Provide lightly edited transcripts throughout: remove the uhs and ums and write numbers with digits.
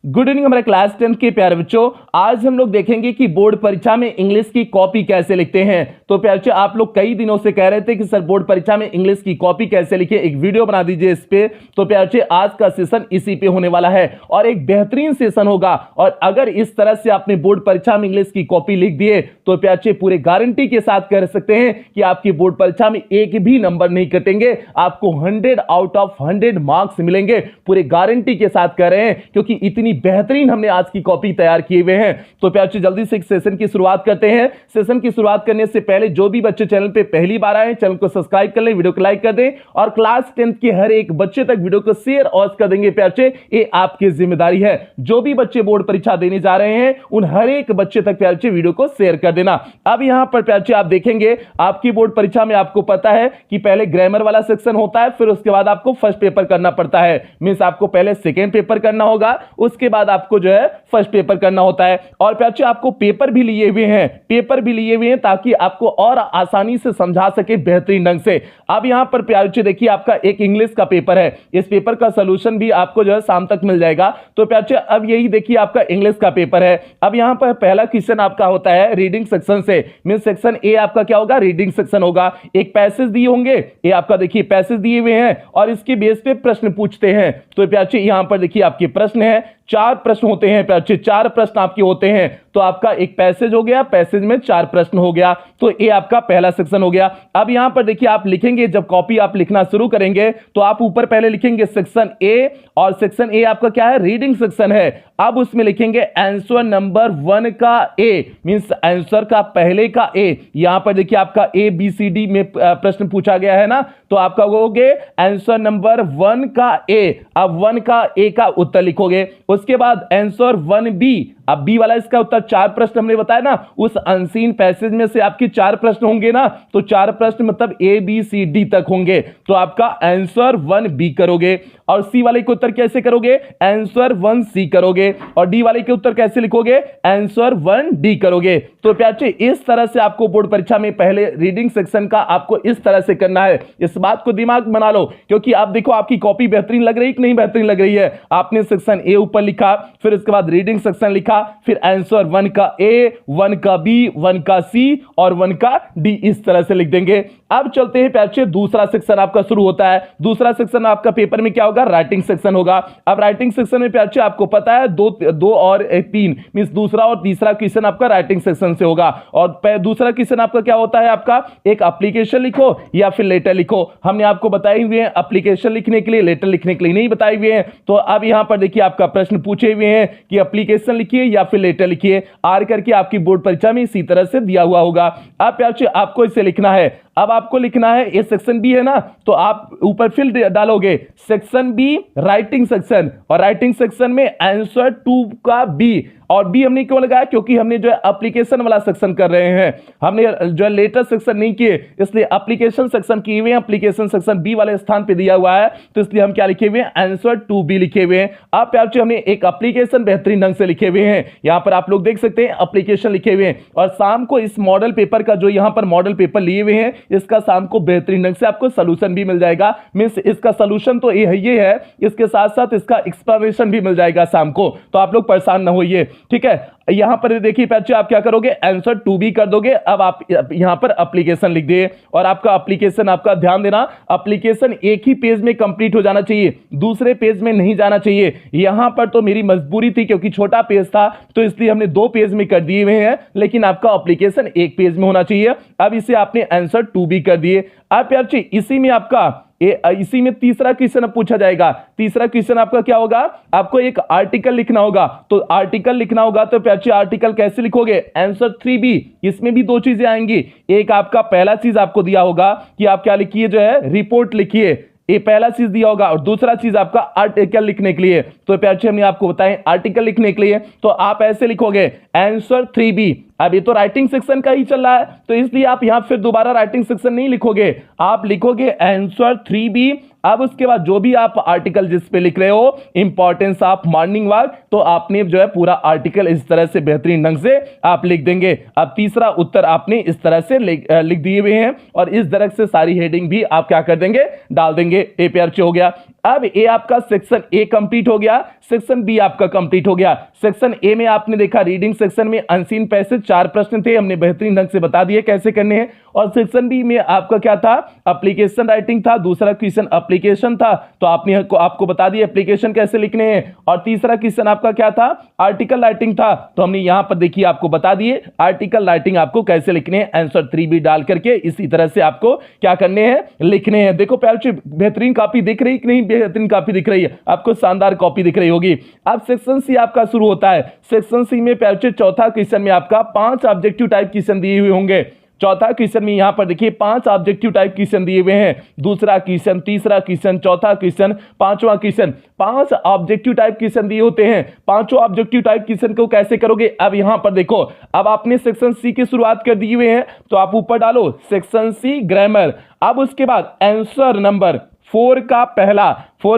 Good evening हमारे class 10 के प्यारे बच्चों। आज हम लोग देखेंगे कि बोर्ड परीक्षा में इंग्लिश की कॉपी कैसे लिखते हैं। तो प्यारे बच्चों, आप लोग कई दिनों से कह रहे थे कि सर बोर्ड परीक्षा में इंग्लिश की कॉपी कैसे लिखे, एक वीडियो बना दीजिए इस पे। तो प्यारे बच्चों, आज का सेशन इसी पे होने वाला है और एक बेहतरीन सेशन होगा। और अगर इस तरह से आपने बोर्ड परीक्षा में इंग्लिश की कॉपी लिख दिए तो प्यारे बच्चों, पूरे गारंटी के साथ कह सकते हैं कि आपकी बोर्ड परीक्षा में एक भी नंबर नहीं कटेंगे, आपको 100 आउट ऑफ 100 मार्क्स मिलेंगे। पूरे गारंटी के साथ कह रहे हैं, क्योंकि इतनी बेहतरीन हमने आज की कॉपी तैयार किए हुए हैं। तो प्यारे जल्दी से सेशन की शुरुआत करते हैं। सेशन की शुरुआत करने से पहले जो भी बच्चे चैनल पे पहली बार आए, चैनल को सब्सक्राइब कर लें, वीडियो को लाइक कर दें और क्लास 10 के हर एक बच्चे तक वीडियो को शेयर और कर देंगे। प्यारे, ये आपकी जिम्मेदारी है। जो भी बच्चे बोर्ड परीक्षा देने जा रहे हैं उन हर एक बच्चे तक प्यारे वीडियो को शेयर कर देना। अब यहां पर प्यारे आप देखेंगे, आपकी बोर्ड परीक्षा में आपको पता है कि पहले ग्रामर वाला सेक्शन होता है, फिर उसके बाद आपको फर्स्ट पेपर करना पड़ता है। मींस आपको पहले सेकेंड पेपर करना होगा, उसके बाद आपको जो है फर्स्ट पेपर करना होता है। और प्यारे आपको पेपर भी लिए हुए हैं, ताकि आपको और आसानी से समझा सके बेहतरीन ढंग से। अब यहां पर प्यारे देखिए, आपका एक इंग्लिश का पेपर है, इस पेपर का सॉल्यूशन भी आपको जो है शाम तक मिल जाएगा। तो प्यारे अब यही देखिए, आपका इंग्लिश का पेपर है। अब यहां पर पहला क्वेश्चन आपका होता है रीडिंग सेक्शन से। मींस सेक्शन ए आपका क्या होगा, रीडिंग सेक्शन होगा। एक पैसेज दिए होंगे, ये आपका देखिए पैसेज दिए हुए हैं और इसके बेस पे प्रश्न पूछते हैं। तो प्यारे यहां पर देखिए आपके प्रश्न है, 4 प्रश्न होते हैं प्यारे, 4 प्रश्न आपके होते हैं। तो आपका एक पैसेज हो गया, पैसेज में 4 प्रश्न हो गया। तो ये आपका पहला सेक्शन हो गया। अब यहां पर देखिए आप लिखेंगे, जब कॉपी आप लिखना शुरू करेंगे तो आप ऊपर पहले लिखेंगे सेक्शन ए, और सेक्शन ए आपका क्या है, रीडिंग सेक्शन है। अब उसमें लिखेंगे आंसर नंबर 1 का ए, मींस आंसर का पहले का ए। यहां पर देखिए आपका ए बी सी डी में प्रश्न पूछा गया है ना, तो आपका वो होगे आंसर नंबर 1 का ए। अब 1 का ए का उत्तर लिखोगे। उसके बाद आंसर 1 बी, अब बी वाला इसका उत्तर 4 प्रश्न हमने बताया ना, उस अनसीन पैसेज में से आपके 4 प्रश्न होंगे ना, तो 4 प्रश्न मतलब ए बी सी डी तक होंगे। तो आपका आंसर 1 बी करोगे। और सी वाले के उत्तर कैसे करोगे, आंसर 1 सी करोगे। और डी वाले के उत्तर कैसे लिखोगे, आंसर 1 डी करोगे। तो प्यारे इस तरह से आपको बोर्ड परीक्षा में पहले रीडिंग सेक्शन का आपको इस तरह से करना है। इस बात को दिमाग में बना लो, क्योंकि आप देखो आपकी कॉपी बेहतरीन लग रही है कि नहीं बेहतरीन लग रही है। आपने सेक्शन ए ऊपर लिखा, फिर उसके बाद रीडिंग सेक्शन लिखा, फिर आंसर 1 का ए, 1 का बी, 1 का सी और 1 का डी, इस तरह से लिख देंगे। अब चलते हैं प्यारे, दूसरा सेक्शन आपका शुरू होता है। दूसरा सेक्शन आपका पेपर में क्या होगा, राइटिंग सेक्शन होगा। अब राइटिंग सेक्शन में प्यारे आपको पता है 2 और 3, मींस दूसरा और तीसरा क्वेश्चन आपका राइटिंग सेक्शन से होगा। और दूसरा क्वेश्चन आपका क्या होता है, आपका एक एप्लीकेशन लिखो या फिर लेटर लिखो। हमने आपको बताए हुए हैं एप्लीकेशन लिखने के लिए, लेटर लिखने के लिए नहीं बताए हुए हैं। तो अब यहां पर देखिए आपका प्रश्न पूछे हुए हैं कि एप्लीकेशन लिखिए या फिर लेटर लिखिए। आर करके आपकी बोर्ड परीक्षा में इसी तरह से दिया हुआ होगा। अब प्यारे आपको इसे लिखना है। अब आपको लिखना है, ये सेक्शन बी है ना, तो आप ऊपर फिल डालोगे सेक्शन बी राइटिंग सेक्शन, और राइटिंग सेक्शन में आंसर 2 का बी। और बी हमने क्यों लगाया, क्योंकि हमने जो है एप्लीकेशन वाला सेक्शन कर रहे हैं, हमने जो है लेटर सेक्शन नहीं किए, इसलिए एप्लीकेशन सेक्शन किए हुए हैं। एप्लीकेशन सेक्शन बी वाले स्थान पे दिया हुआ है, तो इसलिए हम क्या लिखे हुए हैं, आंसर 2 बी लिखे हुए हैं। अब प्यारे हमने एक एप्लीकेशन बेहतरीन ढंग से लिखे हुए हैं। यहां पर आप लोग देख सकते हैं एप्लीकेशन लिखे हुए हैं। और शाम को इस मॉडल पेपर का, जो यहां पर मॉडल पेपर लिए हुए हैं, इसका शाम को बेहतरीन ढंग से आपको सॉल्यूशन भी मिल जाएगा। मींस इसका सॉल्यूशन तो ये है, इसके साथ साथ इसका एक्सप्लेनेशन भी मिल जाएगा शाम को। तो आप लोग परेशान ना होइए, ठीक है। यहां पर देखिए बच्चे, आप क्या करोगे, आंसर 2 बी कर दोगे। अब आप यहां पर एप्लीकेशन लिख दिए, और आपका एप्लीकेशन, आपका ध्यान देना, एप्लीकेशन एक ही पेज में कंप्लीट हो जाना चाहिए, दूसरे पेज में नहीं जाना चाहिए। यहां पर तो मेरी मजबूरी थी, क्योंकि छोटा पेज था, तो इसलिए हमने 2 पेज में कर दिए हुए हैं, लेकिन आपका एप्लीकेशन एक पेज में होना चाहिए। अब इसे आपने आंसर 2 बी कर दिए। अब प्यारे इसी में आपका इसी में तीसरा क्वेश्चन पूछा जाएगा। तीसरा क्वेश्चन आपका क्या होगा, आपको एक आर्टिकल लिखना होगा। तो आर्टिकल लिखना होगा, तो प्यारे आर्टिकल कैसे लिखोगे, आंसर 3 बी। इसमें भी 2 चीजें आएंगी। एक आपका पहला चीज आपको दिया होगा कि आप क्या लिखिए, जो है रिपोर्ट लिखिए, ये पहला चीज दिया होगा। और दूसरा चीज आपका आर्टिकल लिखने के लिए, तो प्यारे हमने आपको बताएं आर्टिकल लिखने के लिए, तो आप ऐसे लिखोगे आंसर 3 बी। अब ये तो राइटिंग सेक्शन का ही चल रहा है, तो इसलिए आप यहां फिर दोबारा राइटिंग सेक्शन नहीं लिखोगे, आप लिखोगे आंसर 3 बी। अब उसके बाद जो भी आप आर्टिकल जिस पे लिख रहे हो, इंपॉर्टेंस ऑफ मॉर्निंग वॉक, तो आपने जो है पूरा आर्टिकल इस तरह से बेहतरीन ढंग से आप लिख देंगे। अब तीसरा उत्तर आपने इस तरह से लिख दिए हुए हैं और इस तरह से सारी हेडिंग भी आप क्या कर देंगे, डाल देंगे। ए पे अर्च हो गया। अब ए आपका सेक्शन ए कंप्लीट हो गया, सेक्शन बी आपका कंप्लीट हो गया। सेक्शन ए में आपने देखा रीडिंग सेक्शन में अनसीन पैसेज 4 प्रश्न थे, हमने बेहतरीन ढंग से बता दिए कैसे करने हैं। और सेक्शन बी में आपका क्या था, एप्लीकेशन राइटिंग था, दूसरा क्वेश्चन एप्लीकेशन था, तो आपको बता दिया एप्लीकेशन कैसे लिखने हैं। और तीसरा क्वेश्चन आपका क्या था, आर्टिकल राइटिंग था, तो हमने यहां पर देखिए आपको बता दिए आर्टिकल राइटिंग आपको कैसे लिखने हैं, आंसर 3 भी डाल करके इसी तरह से आपको क्या करने हैं, लिखने हैं। देखो प्यारे बेहतरीन कॉपी दिख रही कि नहीं, बेहतरीन कॉपी दिख रही है आपको, शानदार कॉपी दिख रही होगी। अब सेक्शन सी आपका शुरू होता है। सेक्शन सी में प्यारे चौथा क्वेश्चन में आपका 5 ऑब्जेक्टिव टाइप क्वेश्चन दिए हुए होंगे। चौथा क्वेश्चन में यहां पर देखिए 5 ऑब्जेक्टिव टाइप क्वेश्चन दिए हुए हैं, दूसरा क्वेश्चन, तीसरा क्वेश्चन, चौथा क्वेश्चन, पांचवा क्वेश्चन। 5 ऑब्जेक्टिव टाइप क्वेश्चन दिए होते हैं। पांचों ऑब्जेक्टिव टाइप क्वेश्चन को कैसे करोगे, अब यहां पर देखो, अब आपने सेक्शन सी की शुरुआत कर दी हुई है, तो आप ऊपर डालो सेक्शन सी ग्रामर। अब उसके बाद आंसर नंबर 4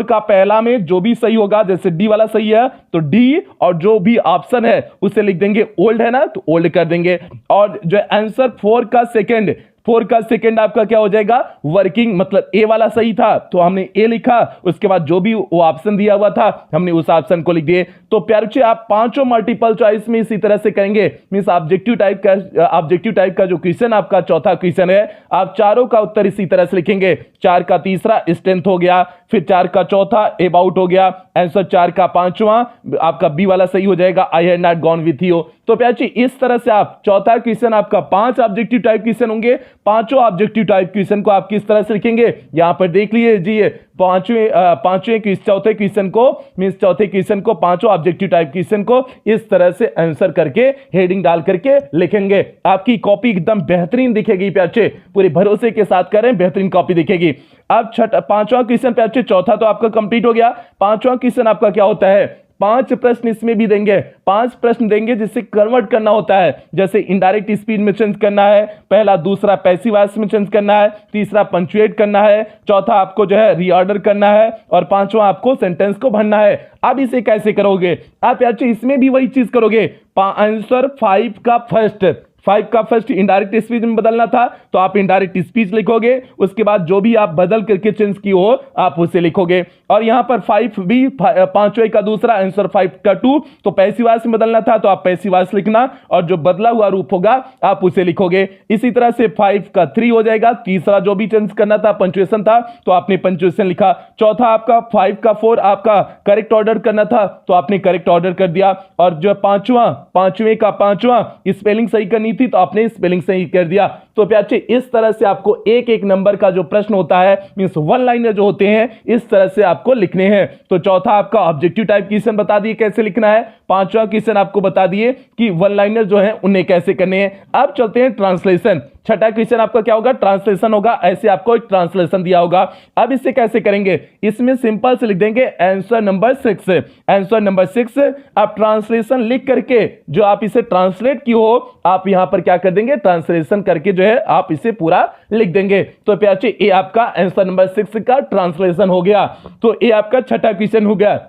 का पहला में जो भी सही होगा, जैसे डी वाला सही है तो डी, और जो भी ऑप्शन है उसे लिख देंगे, ओल्ड है ना तो ओल्ड कर देंगे। और जो आंसर 4 का सेकंड आपका क्या हो जाएगा, वर्किंग, मतलब ए वाला सही था तो हमने ए लिखा, उसके बाद जो भी वो ऑप्शन दिया हुआ था हमने उस ऑप्शन को लिख दिए। तो प्यारे आप पांचों मल्टीपल चॉइस में इसी तरह से करेंगे, मींस ऑब्जेक्टिव टाइप का जो क्वेश्चन आपका चौथा क्वेश्चन है, आप चारों का उत्तर इसी तरह से लिखेंगे। 4 का तीसरा स्ट्रेंथ हो गया, फिर 4 का चौथा अबाउट हो गया, आंसर 4 का पांचवा आपका बी वाला सही हो जाएगा, I had not gone with you. तो प्यारे इस तरह से आप चौथा क्वेश्चन आपका 5 ऑब्जेक्टिव टाइप क्वेश्चन होंगे, पांचों ऑब्जेक्टिव टाइप क्वेश्चन को आप किस तरह से लिखेंगे, यहां पर देख लीजिए। चौथे क्वेश्चन को, मींस चौथे क्वेश्चन को, पांचों ऑब्जेक्टिव टाइप क्वेश्चन को इस तरह से आंसर करके हेडिंग डाल करके लिखेंगे। आपकी कॉपी एकदम बेहतरीन दिखेगी प्यारे, पूरे भरोसे के साथ करें, बेहतरीन कॉपी दिखेगी। अब पांचवा क्वेश्चन प्यारे, चौथा तो आपका कंप्लीट हो गया। पांचवा क्वेश्चन आपका क्या होता है, 5 प्रश्न इसमें भी देंगे, 5 प्रश्न देंगे जिससे कन्वर्ट करना होता है, जैसे इनडायरेक्ट स्पीच में चेंज करना है, पहला, दूसरा पैसिव वॉइस में चेंज करना है, तीसरा पंक्चुएट करना है, चौथा आपको जो है रीऑर्डर करना है, और पांचवा आपको सेंटेंस को भरना है। अब इसे कैसे करोगे आप यार, इसमें भी वही चीज करोगे। आंसर 5 का फर्स्ट इनडायरेक्ट स्पीच में बदलना था तो आप इनडायरेक्ट स्पीच लिखोगे, उसके बाद जो भी आप बदल करके चेंज की हो आप उसे लिखोगे। और यहां पर 5 भी, पांचवे का दूसरा, आंसर 5 का 2, तो पैसिव वॉइस में बदलना था तो आप पैसिव वॉइस लिखना, और जो बदला हुआ रूप होगा आप उसे लिखोगे। इसी तरह से 5 का 3 हो जाएगा, तीसरा जो भी चेंज करना था पंक्चुएशन था तो आपने पंक्चुएशन लिखा। चौथा आपका 5 का 4 आपका करेक्ट ऑर्डर करना था तो आपने करेक्ट ऑर्डर कर दिया। और जो पांचवे का पांचवा स्पेलिंग सही करनी थी तो आपने स्पेलिंग सही कर दिया। तो प्यारे इस तरह से आपको एक एक नंबर का जो प्रश्न होता है, मींस वन लाइनर जो होते हैं, इस तरह से आपको लिखने हैं। तो चौथा आपका ऑब्जेक्टिव टाइप क्वेश्चन बता दिए कैसे लिखना है, पांचवा क्वेश्चन आपको बता दिए कि वन लाइनर जो है उन्हें कैसे करने हैं। अब चलते हैं ट्रांसलेशन। छठा क्वेश्चन आपका क्या होगा, ट्रांसलेशन होगा। ऐसे आपको एक ट्रांसलेशन दिया होगा, अब इसे कैसे करेंगे, इसमें सिंपल से लिख देंगे आंसर नंबर 6। आप ट्रांसलेशन लिख करके जो आप इसे ट्रांसलेट की हो, आप यहां पर क्या कर देंगे, ट्रांसलेशन करके जो है आप इसे पूरा लिख देंगे। तो प्यारे ये आपका आंसर नंबर 6 का ट्रांसलेशन हो गया। तो ये आपका छठा क्वेश्चन हो गया।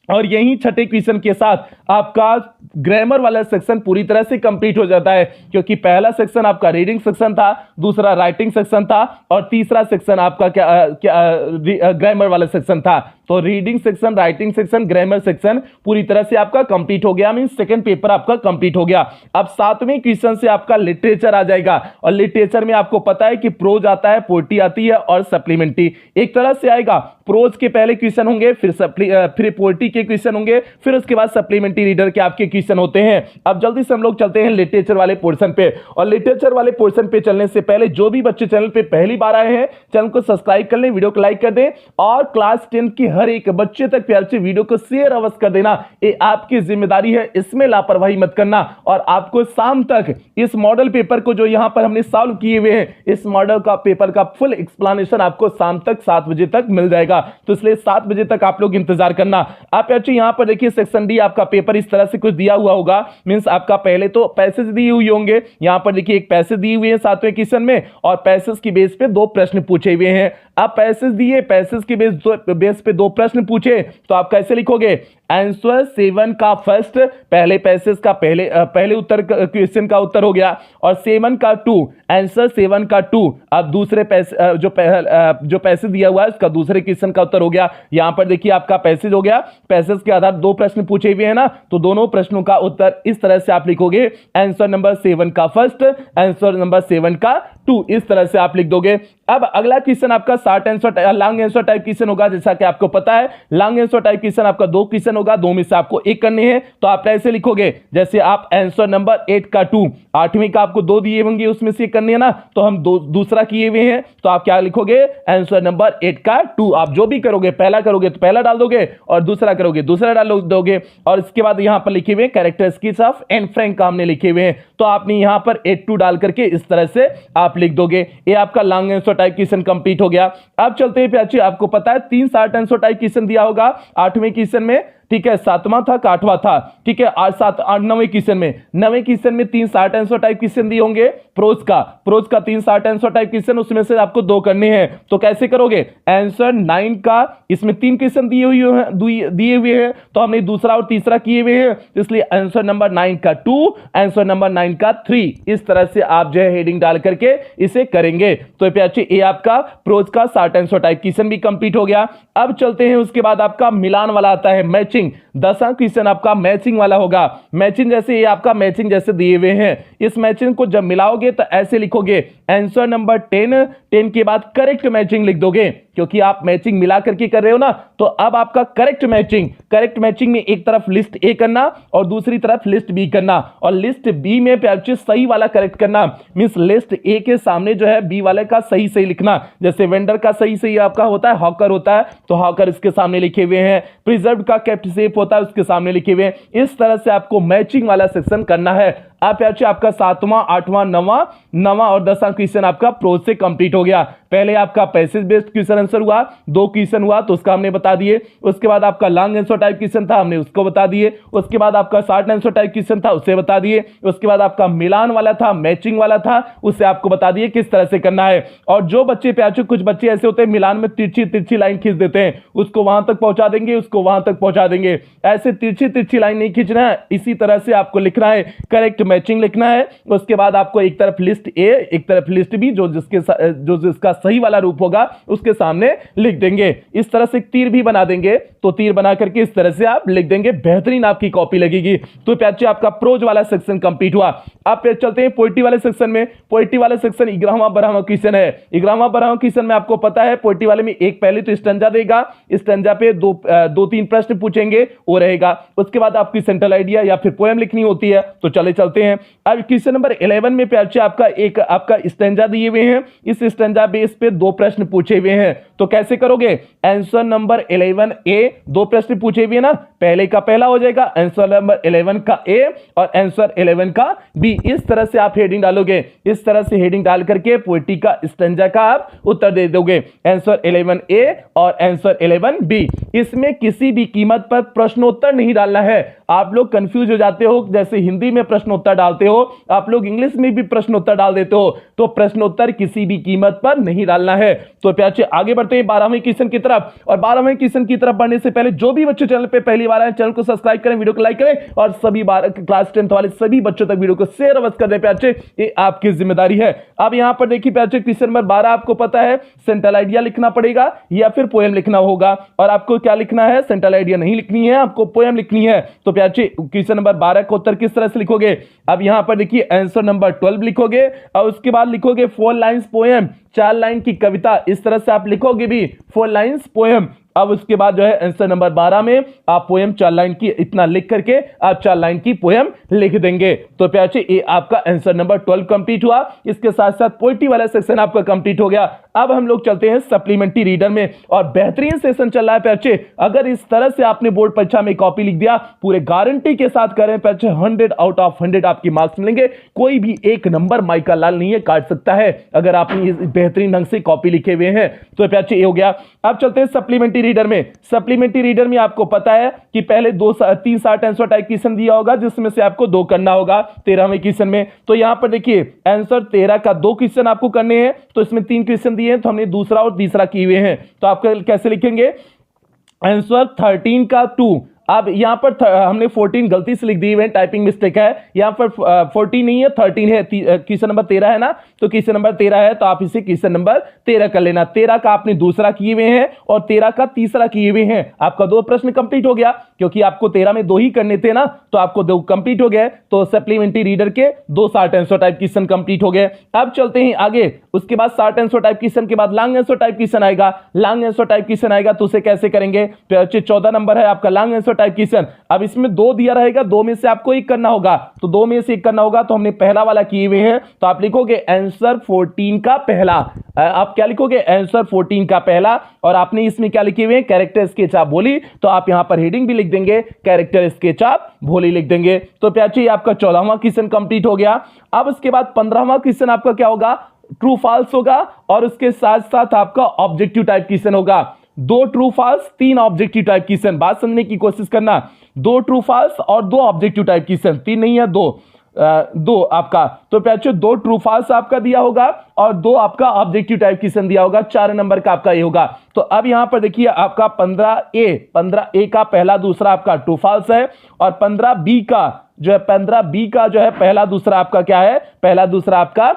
और यही छठे क्वेश्चन के साथ आपका ग्रामर वाला सेक्शन पूरी तरह से कंप्लीट हो जाता है, क्योंकि पहला सेक्शन आपका रीडिंग सेक्शन था, दूसरा राइटिंग सेक्शन था, और तीसरा सेक्शन आपका क्या ग्रामर वाला सेक्शन था। तो reading section, writing section, grammar section पूरी तरह से आपका कंप्लीट हो गया, मींस सेकंड पेपर आपका कंप्लीट हो गया। अब 7वें क्वेश्चन से आपका लिटरेचर आ जाएगा, और लिटरेचर में आपको पता है कि प्रोज आता है, पोएट्री आती है, और सप्लीमेंट्री एक तरह से आएगा। प्रोज के पहले क्वेश्चन होंगे, फिर पोएट्री के क्वेश्चन होंगे, फिर उसके बाद सप्लीमेंट्री रीडर के आपके क्वेश्चन होते हैं। अब जल्दी से हम लोग चलते हैं लिटरेचर वाले पोर्शन पे। और लिटरेचर वाले पोर्शन पे चलने से पहले जो भी बच्चे चैनल पे पहली बार आए हैं, चैनल को सब्सक्राइब कर लें, वीडियो को लाइक कर दें, और क्लास 10 की हर एक बच्चे तक प्यार से वीडियो को शेयर अवश्य कर देना। ये आपकी जिम्मेदारी है, इसमें लापरवाही मत करना। और आपको शाम तक इस मॉडल पेपर को जो यहां पर हमने सॉल्व किए हुए हैं, इस मॉडल का पेपर का फुल एक्सप्लेनेशन आपको शाम तक 7 बजे तक मिल जाएगा। तो इसलिए 7 बजे तक आप लोग इंतजार करना। आप यहां पर देखिए सेक्शन डी आपका पेपर इस तरह से कुछ दिया हुआ होगा, मींस आपका पहले तो पैसेज दिए हुए होंगे, यहां पर देखिए एक पैसेज दिए हुए हैं 7वें क्वेश्चन में, और पैसेज की बेस पे 2 प्रश्न पूछे हुए हैं। अब पैसेज दिए, पैसेज के बेस पे 2 प्रश्न पूछे तो आप कैसे लिखोगे? आंसर 7 का फर्स्ट, पहले पैसेज का पहले उत्तर क्वेश्चन का उत्तर हो गया, और 7 का 2, आंसर 7 का 2। अब दूसरे जो पैसेज दिया हुआ है उसका दूसरे क्वेश्चन का उत्तर हो गया। यहां पर देखिए आपका पैसेज हो गया, पैसेज के आधार 2 प्रश्न पूछे हुए हैं ना, तो दोनों प्रश्नों का उत्तर इस तरह से आप लिखोगे, आंसर नंबर 7 का फर्स्ट, आंसर नंबर 7 का 2, इस तरह से आप लिख दोगे। अब अगला क्वेश्चन आपका short answer long answer type question होगा। जैसा कि आपको पता है लॉन्ग आंसर टाइप क्वेश्चन आपका 2 क्वेश्चन होगा, 2 में से आपको 1 करने हैं, तो आप ऐसे लिखोगे, जैसे आप आंसर नंबर 8 का 2, 8वीं का आपको 2 दिए होंगे, उसमें से 1 करने हैं ना, तो हम दूसरा किए हुए हैं, तो आप क्या लिखोगे? आंसर नंबर 8 का 2। आप जो भी करोगे, पहला करोगे तो पहला डाल दोगे, और दूसरा करोगे दूसरा डाल दोगे, और इसके बाद यहां पर लिखे हुए कैरेक्टरिस्टिक्स ऑफ एन फ्रैंक का हमने लिखे हुए हैं, तो आपने यहां पर 8-2 डाल करके इस तरह से आप लिख दोगे। ये आपका long answer type question complete हो गया। अब चलते हैं प्याचे, आपको पता है 3 शॉर्ट आंसर टाइप क्वेश्चन दिया होगा 8वें क्वेश्चन में, ठीक है, 7वां था का 8वां था, ठीक है, आज 9वें क्वेश्चन में 3 शॉर्ट आंसर टाइप क्वेश्चन दिए होंगे प्रोज का 3 शॉर्ट आंसर टाइप क्वेश्चन, उसमें से आपको 2 करने हैं, तो कैसे करोगे? आंसर 9 का, इसमें 3 क्वेश्चन दिए हुए हैं, तो हमने दूसरा और तीसरा किए हुए हैं, इसलिए आंसर नंबर 9 का 2, आंसर नंबर 9 का 3, इस तरह से आप जो है हेडिंग डाल करके इसे करेंगे। तो प्याचे ये आपका प्रोज का शॉर्ट आंसर टाइप क्वेश्चन भी कंप्लीट हो गया। अब चलते हैं, उसके बाद आपका मिलान वाला आता है, मैचिंग। 10वां क्वेश्चन आपका मैचिंग वाला होगा। मैचिंग जैसे ये आपका मैचिंग जैसे दिए हुए हैं, इस मैचिंग को जब मिलाओगे तो ऐसे लिखोगे, आंसर नंबर 10 के बाद करेक्ट मैचिंग लिख दोगे, क्योंकि आप मैचिंग मिला करके कर रहे हो ना, तो अब आपका करेक्ट मैचिंग में एक तरफ लिस्ट ए करना और दूसरी तरफ लिस्ट बी करना, और लिस्ट बी में प्याचे सही वाला करेक्ट करना, मींस लिस्ट ए के सामने जो है बी वाले का सही सही लिखना। जैसे वेंडर का सही आपका होता है, हॉकर होता है, तो हॉकर इसके सामने लिखे हुए हैं, प्रिजर्व का केप्ट सेफ होता है, उसके सामने लिखे हुए हैं। इस तरह से आपको मैचिंग वाला सेक्शन करना है। आप आपका 7वां, 8वां, 9वां और 10वां क्वेश्चन आपका प्रोज से कंप्लीट हो गया। पहले आपका पैसेज बेस्ड क्वेश्चन आंसर हुआ, 2 क्वेश्चन हुआ तो उसका हमने बता दिए। उसके बाद आपका लॉन्ग आंसर टाइप क्वेश्चन था, हमने उसको बता दिए। उसके बाद आपका शॉर्ट आंसर टाइप क्वेश्चन था, उसे बता दिए। उसके बाद आपका मिलान वाला था, मैचिंग वाला था, उसे आपको बता दिए किस तरह से करना है। और जो बच्चे प्याचो, कुछ बच्चे ऐसे होते हैं मिलान में तिरछी लाइन खींच देते हैं, उसको वहां तक पहुंचा देंगे, उसको वहां तक पहुंचा देंगे। ऐसे तिरछी लाइन नहीं खींचना है, इसी तरह से आपको लिखना है, करेक्ट मैचिंग लिखना है। उसके बाद आपको एक तरफ लिस्ट ए, एक तरफ लिस्ट बी, जो जिसका सही वाला रूप होगा उसके सामने लिख देंगे। इस तरह से तीर भी बना देंगे, तो तीर बना करके इस तरह से आप लिख देंगे, बेहतरीन आपकी कॉपी लगेगी। तो प्याचे आपका प्रोज वाला सेक्शन कंप्लीट हुआ। अब चलते हैं पोएट्री वाले सेक्शन में। पोएट्री वाले सेक्शन 11वां 12वां क्वेश्चन है। 11वां 12वां क्वेश्चन में आपको पता है पोएट्री वाले में एक पहले तो स्टैंजा देगा, स्टैंजा पे 2-3 प्रश्न पूछेंगे, वो रहेगा। उसके बाद आपकी सेंट्रल आइडिया या फिर पोएम लिखनी होती है, तो चलते हैं। अब क्वेश्चन नंबर 11 में प्याचे आपका स्टैंजा दिए हुए हैं, इस स्टैंजा बेस पे 2 प्रश्न पूछे हुए हैं, तो कैसे करोगे? आंसर नंबर 11 ए, 2 प्रश्न पूछे हुए ना, पहले का पहला हो जाएगा, आंसर नंबर 11 का ए और आंसर 11 का बी। इस तरह से आप हेडिंग डालोगे, इस तरह से हेडिंग डाल करके पोएट्री का स्टैंजा का आप उत्तर दे दोगे, आंसर 11 ए और आंसर 11 बी। इसमें किसी भी कीमत पर प्रश्नोत्तर नहीं डालना है। आप लोग कंफ्यूज हो जाते हो, जैसे हिंदी में प्रश्नोत्तर डालते हो, आप लोग इंग्लिश में भी प्रश्नोत्तर डाल देते हो, तो प्रश्नोत्तर किसी भी कीमत पर नहीं डालना है। तो प्याचे आगे बढ़ते हैं 12वें क्वेश्चन की तरफ। और 12वें क्वेश्चन की तरफ बढ़ने से पहले जो भी बच्चे चैनल पे पहली बार आए, चैनल को सब्सक्राइब करें, वीडियो को लाइक करें, और सभी क्लास 10th वाले सभी बच्चों तक वीडियो को शेयर अवश्य कर दें प्याचे, ये आपकी जिम्मेदारी है। अब यहां पर देखिए प्याचे, क्वेश्चन नंबर 12 आपको पता है सेंट्रल आइडिया लिखना पड़ेगा या फिर पोएम लिखना होगा, और आपको क्या लिखना है? सेंट्रल आइडिया नहीं लिखनी है, आपको पोएम लिखनी है। तो प्याचे क्वेश्चन नंबर 12 का उत्तर किस तरह से लिखोगे? अब यहां पर देखिए आंसर नंबर 12 लिखोगे, और उसके बाद लिखोगे 4 लाइन्स पोएम, 4 लाइन की कविता। इस तरह से आप लिखोगे भी 4 लाइन्स पोएम। अब उसके बाद जो है आंसर नंबर 12 में आप पोएम 4 लाइन की इतना लिख करके आप 4 लाइन की पोएम लिख देंगे। तो प्याचे ये आपका आंसर नंबर 12 कंप्लीट हुआ। इसके साथ साथ पोएट्री वाला सेक्शन आपका कंप्लीट हो गया। अब हम लोग चलते हैं सप्लीमेंट्री रीडर में, और बेहतरीन सेशन चल रहा है प्याचे। अगर इस तरह से आपने बोर्ड परीक्षा में कॉपी लिख दिया, पूरे गारंटी के साथ करें प्याचे 100 आउट ऑफ 100 आपकी मार्क्स मिलेंगे। कोई भी एक नंबर माइका लाल नहीं है काट सकता है, अगर आपने बेहतरीन ढंग से कॉपी लिखे हुए हैं। तो प्याचे ये हो गया। अब चलते हैं सप्लीमेंट्री रीडर में, सप्लीमेंट्री रीडर में आपको पता है कि पहले 3 शॉर्ट आंसर टाइप क्वेश्चन दिया होगा जिसमें से आपको 2 करना होगा 13वें क्वेश्चन में। तो यहां पर देखिए आंसर 13 का 2 क्वेश्चन आपको करने हैं, तो इसमें 3 क्वेश्चन दिए हैं तो हमने दूसरा और तीसरा किए हुए हैं। तो आप कैसे लिखेंगे, आंसर 13 का 2। अब यहां पर हमने 14 गलती से लिख दी है, टाइपिंग मिस्टेक है, यहां पर 14 नहीं है 13 है, क्वेश्चन नंबर 13 है ना, तो क्वेश्चन नंबर 13 है, तो आप इसे क्वेश्चन नंबर 13 कर लेना। 13 का आपने दूसरा किए हुए हैं और 13 का तीसरा किए हुए हैं। आपका 2 प्रश्न कंप्लीट हो गया, क्योंकि आपको 13 में 2 ही करने थे ना, तो आपको 2 कंप्लीट हो गए। तो सप्लीमेंट्री रीडर के 2 short answer type question complete हो गए। अब चलते हैं आगे, उसके बाद शॉर्ट आंसर टाइप क्वेश्चन के बाद लॉन्ग आंसर टाइप क्वेश्चन आएगा। लॉन्ग आंसर टाइप क्वेश्चन आएगा तो उसे कैसे करेंगे, 14 नंबर है आपका लॉन्ग आंसर टाइप क्वेश्चन। अब इसमें 2 दिया रहेगा, 2 में से आपको एक करना होगा, तो 2 में से एक करना होगा, तो हमने पहला वाला किए हुए हैं, तो आप लिखोगे आंसर 14 का पहला। आप क्या लिखोगे, आंसर 14 का पहला, और आपने इसमें क्या लिखे हुए हैं, कैरेक्टर स्केच ऑफ भोली, तो आप यहां पर हेडिंग भी लिख देंगे कैरेक्टर स्केच ऑफ भोली लिख देंगे। तो प्याची आपका 14वां क्वेश्चन कंप्लीट हो गया। अब उसके बाद 15वां क्वेश्चन आपका क्या होगा, ट्रू फॉल्स होगा, और उसके साथ साथ आपका ऑब्जेक्टिव टाइप क्वेश्चन होगा। 2 true false 3 objective type question, बात समझने की कोशिश करना। 2 ट्रू फॉल्स और 2 ऑब्जेक्टिव टाइप क्वेश्चन, 3 नहीं है 2 आपका। तो प्याचो 2 ट्रू फॉल्स आपका दिया होगा और 2 आपका ऑब्जेक्टिव टाइप क्वेश्चन दिया होगा, 4 नंबर का आपका ये होगा। तो अब यहां पर देखिए आपका 15A का पहला दूसरा आपका ट्रू फॉल्स है, और 15B का जो है 15B का जो है पहला दूसरा आपका क्या है, पहला दूसरा आपका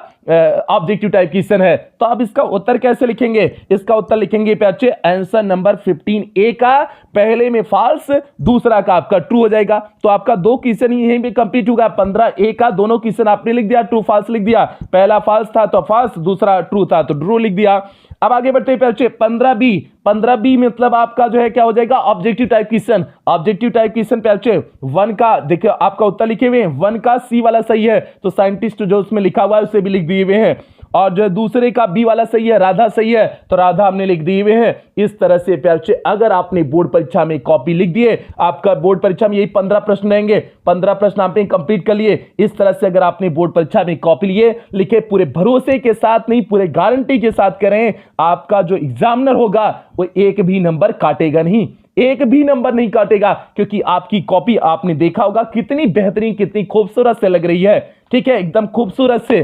ऑब्जेक्टिव टाइप क्वेश्चन है। तो अब इसका उत्तर कैसे लिखेंगे, इसका उत्तर लिखेंगे बच्चे आंसर नंबर 15A का पहले में फॉल्स, दूसरा का आपका ट्रू हो जाएगा। तो आपका 2 क्वेश्चन यहीं पे कंप्लीट होगा। 15A का दोनों क्वेश्चन आपने लिख दिया, ट्रू फॉल्स लिख दिया, पहला फॉल्स था तो फॉल्स, दूसरा ट्रू था तो ट्रू लिख दिया। अब आगे बढ़ते हैं बच्चे 15B मतलब आपका जो है क्या हो जाएगा, objective type question. Objective type question पे बच्चे 1 का देखिए आपका उत्तर लिखे हुए हैं, 1 का C वाला सही है, तो साइंटिस्ट जो उसमें लिखा हुआ है उसे भी लिख दिए हुए हैं, और जो दूसरे का B वाला सही है, राधा सही है, तो राधा हमने लिख दिए हुए हैं। इस तरह से बच्चे अगर आपने बोर्ड परीक्षा में कॉपी लिख दिए, आपका बोर्ड परीक्षा में यही 15 प्रश्न रहेंगे, 15 प्रश्न आपने कंप्लीट कर लिए। इस तरह से अगर आपने बोर्ड परीक्षा में कॉपी लिए लिखे, पूरे भरोसे के साथ नहीं पूरे गारंटी के साथ करें, आपका जो एग्जामिनर होगा वो एक भी नंबर काटेगा नहीं, एक भी नंबर नहीं काटेगा, क्योंकि आपकी कॉपी आपने देखा होगा कितनी बेहतरीन कितनी खूबसूरत से लग रही है। ठीक है, एकदम खूबसूरत से,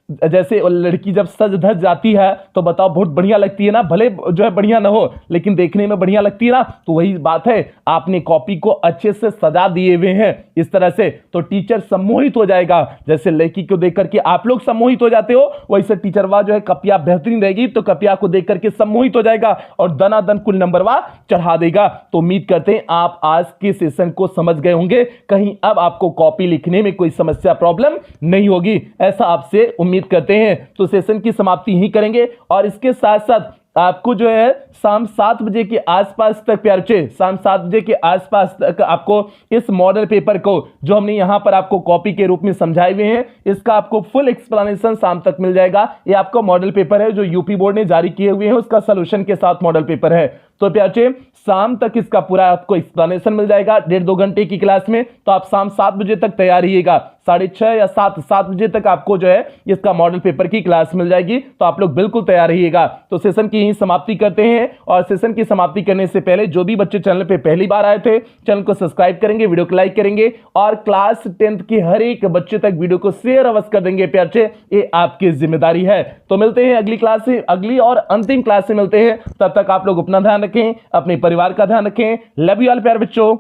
जैसे लड़की जब सज धज जाती है तो बताओ बहुत बढ़िया लगती है ना, भले जो है बढ़िया ना हो लेकिन देखने में बढ़िया लगती है ना। तो वही बात है, आपने कॉपी को अच्छे से सजा दिए हुए हैं इस तरह से, तो टीचर सम्मोहित हो जाएगा। जैसे लड़की को देख करके आप लोग सम्मोहित हो जाते हो, वैसे टीचरवा जो है कपिया बेहतरीन रहेगी तो कपिया को देख करके सम्मोहित हो जाएगा और दनादन कुल नंबरवा चढ़ा देगा। तो उम्मीद करते हैं आप आज के सेशन को समझ गए होंगे, कहीं अब आपको कॉपी लिखने में कोई समस्या प्रॉब्लम नहीं होगी, ऐसा आपसे उम्मीद करते हैं। तो सेशन की समाप्ति ही करेंगे, और इसके साथ साथ आपको जो है शाम 7 बजे के आसपास तक प्यारे, शाम 7 बजे के आसपास तक आपको इस मॉडल पेपर को जो हमने यहां पर आपको कॉपी के रूप में समझाए हुए हैं, इसका आपको फुल एक्सप्लेनेशन शाम तक मिल जाएगा। ये आपका मॉडल पेपर है जो यूपी बोर्ड ने जारी किए हुए हैं, उसका सॉल्यूशन के साथ मॉडल पेपर है। तो प्यारे शाम तक इसका पूरा आपको एक्सप्लेनेशन मिल जाएगा 1.5-2 घंटे की क्लास में। तो आप शाम 7 बजे तक तैयार रहिएगा, 6:30 या 7 बजे तक आपको जो है इसका मॉडल पेपर की क्लास मिल जाएगी, तो आप लोग बिल्कुल तैयार रहिएगा। तो सेशन की यही समाप्ति करते हैं, और सेशन की समाप्ति करने से पहले जो भी बच्चे चैनल पे पहली बार आए थे, चैनल को सब्सक्राइब करेंगे, वीडियो को लाइक करेंगे, और क्लास 10th के हर एक बच्चे तक वीडियो को शेयर अवश्य कर देंगे प्यारे, ये आपकी जिम्मेदारी है। तो मिलते हैं अगली क्लास से, अगली और अंतिम क्लास से मिलते हैं। तब तक आप लोग अपना ध्यान रखें, अपने परिवार का ध्यान रखें। लव यू ऑल प्यारे बच्चों।